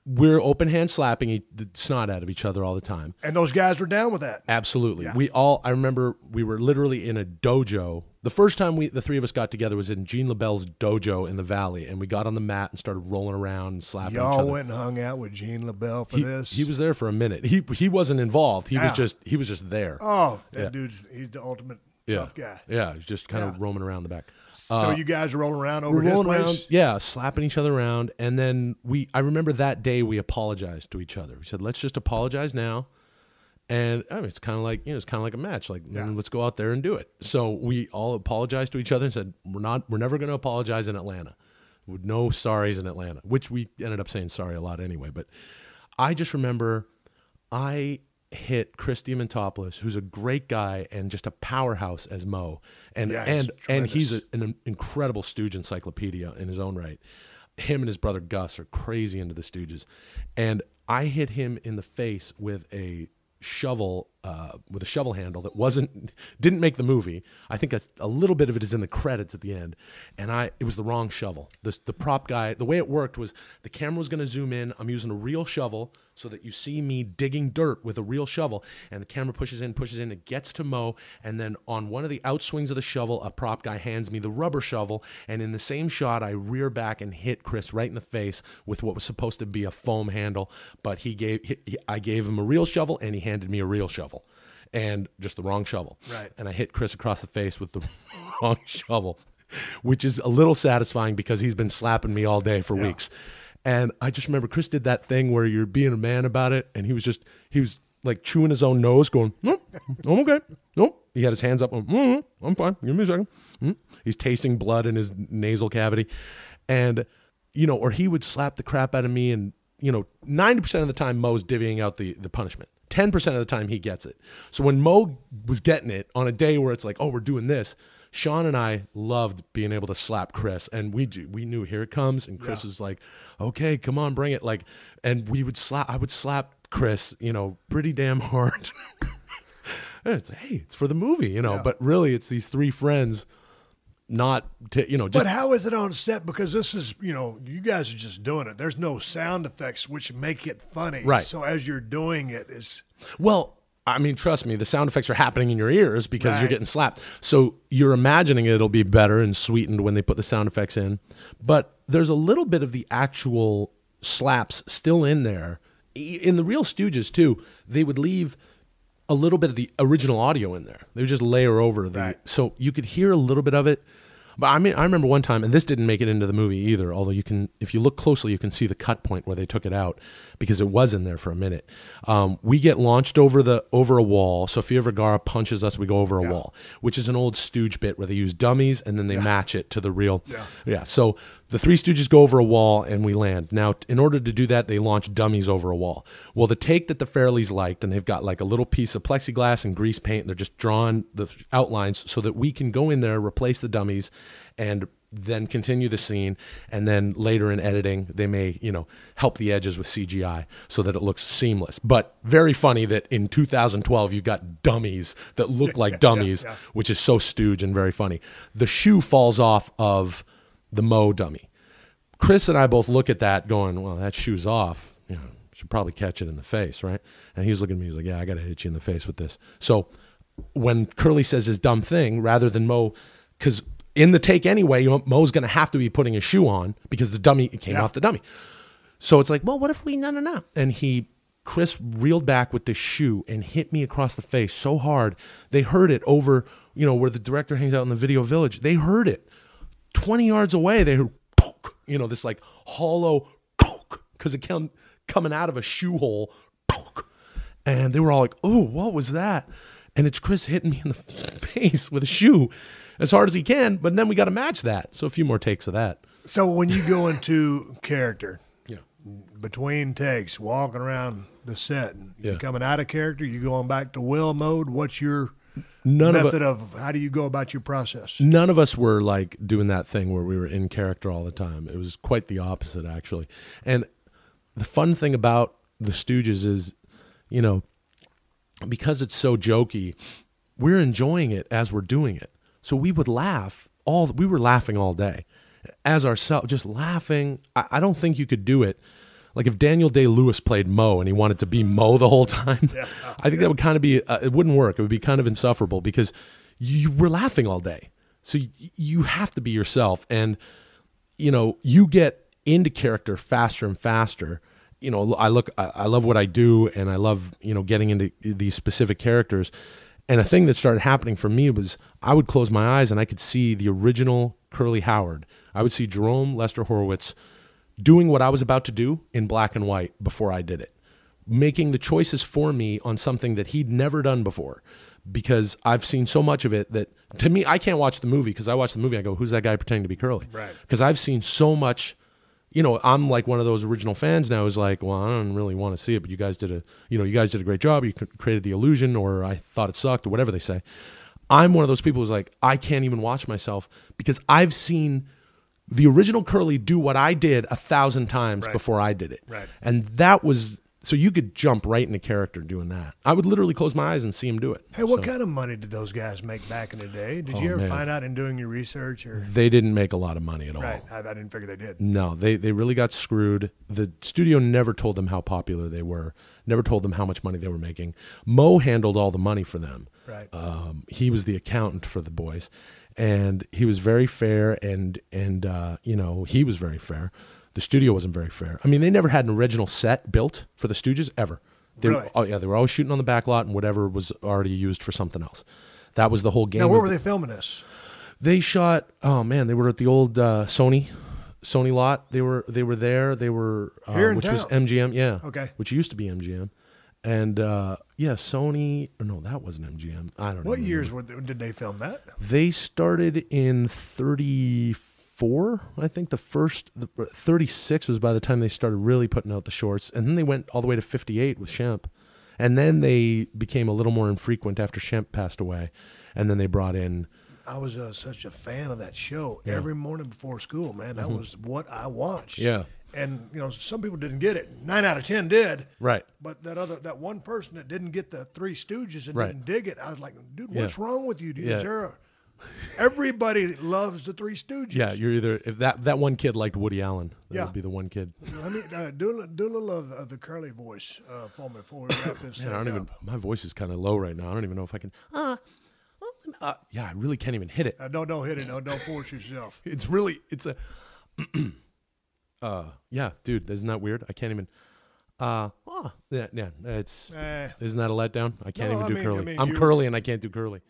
we're open hand slapping the snot out of each other all the time. And those guys were down with that. Absolutely. Yeah. I remember we were literally in a dojo. The first time the three of us got together was in Gene LaBelle's dojo in the Valley, and we got on the mat and started rolling around and slapping each other. Y'all went and hung out with Gene LaBelle for this? He was there for a minute. He wasn't involved. He was just there. Oh, that dude's he's the ultimate tough guy. Yeah, he's just kind of roaming around the back. So you guys are rolling around over his place? Yeah, slapping each other around. And then I remember that day we apologized to each other. We said, let's just apologize now. And I mean, it's kind of like, it's kind of like a match. Like, let's go out there and do it. So we all apologized to each other and said, we're never going to apologize in Atlanta. With no sorries in Atlanta, which we ended up saying sorry a lot anyway. But I just remember I hit Chris Diamantopoulos, who's a great guy and just a powerhouse as Mo, and he's an incredible Stooge encyclopedia in his own right. Him and his brother Gus are crazy into the Stooges, and I hit him in the face with a shovel handle that didn't make the movie. I think a little bit of it is in the credits at the end, and it was the wrong shovel. The prop guy, the way it worked was the camera was going to zoom in. I'm using a real shovel so that you see me digging dirt with a real shovel, and the camera pushes in, it gets to Mo, and then on one of the outswings of the shovel, a prop guy hands me the rubber shovel, and in the same shot, I rear back and hit Chris right in the face with what was supposed to be a foam handle, but I gave him a real shovel, and he handed me a real shovel. And just the wrong shovel. Right. And I hit Chris across the face with the wrong shovel, which is a little satisfying because he's been slapping me all day for weeks. And I just remember Chris did that thing where you're being a man about it, and he was like chewing his own nose, going, "No, I'm okay. No." He had his hands up, I'm fine. Give me a second. He's tasting blood in his nasal cavity. And, or he would slap the crap out of me, and, 90% of the time Mo's divvying out the punishment. 10% of the time he gets it. So when Mo was getting it on a day where it's like, oh, we're doing this, Sean and I loved being able to slap Chris, and we knew here it comes, and Chris was like, okay, come on, bring it. And I would slap Chris, pretty damn hard. And it's, hey, it's for the movie, but really it's these three friends not to, just. But how is it on set? Because this is, you guys are just doing it. There's no sound effects which make it funny. Right. So as you're doing it, well, I mean, trust me, the sound effects are happening in your ears because you're getting slapped. So you're imagining it'll be better and sweetened when they put the sound effects in. But there's a little bit of the actual slaps still in there. In the real Stooges, too, they would leave a little bit of the original audio in there. They would just layer over so you could hear a little bit of it. But I mean, I remember one time, and this didn't make it into the movie either, although if you look closely, you can see the cut point where they took it out because it was in there for a minute. We get launched over a wall. Sofia Vergara punches us. We go over a wall, which is an old Stooge bit where they use dummies and then they match it to the real. Yeah. So the three Stooges go over a wall and we land. Now, in order to do that, they launch dummies over a wall. Well, the take that the Fairleys liked, and they've got like a little piece of plexiglass and grease paint, and they're just drawing the outlines so that we can go in there, replace the dummies, and then continue the scene. And then later in editing, they may, help the edges with CGI so that it looks seamless. But very funny that in 2012, you got dummies that look like dummies, which is so Stooge and very funny. The shoe falls off of the Mo dummy. Chris and I both look at that going, well, that shoe's off. Should probably catch it in the face, right? And he's looking at me, he's like, yeah, I got to hit you in the face with this. So when Curly says his dumb thing, rather than Mo, because in the take anyway, Mo's going to have to be putting a shoe on because the dummy came off the dummy. So it's like, well, what if we, no. And Chris reeled back with this shoe and hit me across the face so hard. They heard it over, where the director hangs out in the Video Village. They heard it 20 yards away. They heard, poke, this like hollow poke because it came coming out of a shoe hole. Poke. And they were all like, oh, what was that? And it's Chris hitting me in the face with a shoe as hard as he can, but then we got to match that. So a few more takes of that. So when you go into character, between takes, walking around the set, and you're coming out of character, you going back to Will mode, what's your method of how do you go about your process? None of us were like doing that thing where we were in character all the time. It was quite the opposite, actually. And the fun thing about the Stooges is, because it's so jokey, we're enjoying it as we're doing it. So we would laugh we were laughing all day as ourselves, just laughing. I don't think you could do it Like if Daniel Day-Lewis played Mo and he wanted to be Mo the whole time, I think that would kind of be, it wouldn't work. It would be kind of insufferable because you were laughing all day. So you have to be yourself. And, you get into character faster and faster. I love what I do, and I love, getting into these specific characters. And a thing that started happening for me was I would close my eyes and I could see the original Curly Howard. I would see Jerome Lester Horowitz doing what I was about to do in black and white before I did it, making the choices for me on something that he'd never done before, because I've seen so much of it that, to me, I can't watch the movie, because I watch the movie, I go, who's that guy pretending to be Curly? Right. Because I've seen so much, I'm like one of those original fans now who's like, well, I don't really want to see it, but you guys did a great job. You created the illusion, or I thought it sucked, or whatever they say. I'm one of those people who's like, I can't even watch myself because I've seen the original Curly do what I did 1,000 times before I did it. Right. And that was, so you could jump right into character doing that. I would literally close my eyes and see him do it. Hey, what kind of money did those guys make back in the day? Did you ever find out in doing your research? Or they didn't make a lot of money at all. Right. I didn't figure they did. No, they really got screwed. The studio never told them how popular they were, never told them how much money they were making. Mo handled all the money for them. Right. He was the accountant for the boys. And he was very fair, and he was very fair. The studio wasn't very fair. I mean, they never had an original set built for the Stooges ever. Really? They were always shooting on the back lot and whatever was already used for something else. That was the whole game. Now, where were they filming this? They shot. Oh man, they were at the old Sony lot. They were there. They were Here in which town? was MGM. Yeah. Okay. Which used to be MGM. And Sony. No, that wasn't MGM. I don't know. What years did they film that? They started in 34, I think. The 36 was by the time they started really putting out the shorts, and then they went all the way to 58 with Shemp, and then they became a little more infrequent after Shemp passed away, and then they brought in. I was such a fan of that show every morning before school, man. That was what I watched. Yeah. And some people didn't get it. 9 out of 10 did. Right. But that one person that didn't get the Three Stooges and Right. didn't dig it, I was like, dude, what's Yeah. wrong with you? Dude? Yeah. Everybody loves the Three Stooges. Yeah, you're either if that one kid liked Woody Allen, that Yeah. would be the one kid. Let me do a little of the Curly voice for me before we wrap this Man, I don't thing even. up. My voice is kind of low right now. I don't even know if I can. Yeah, I really can't even hit it. Don't hit it. No, don't force yourself. It's really. It's a. Yeah, dude, isn't that weird? I can't even. Yeah. It's. Isn't that a letdown? I can't No, even do I curly. mean, I'm curly and I can't do curly.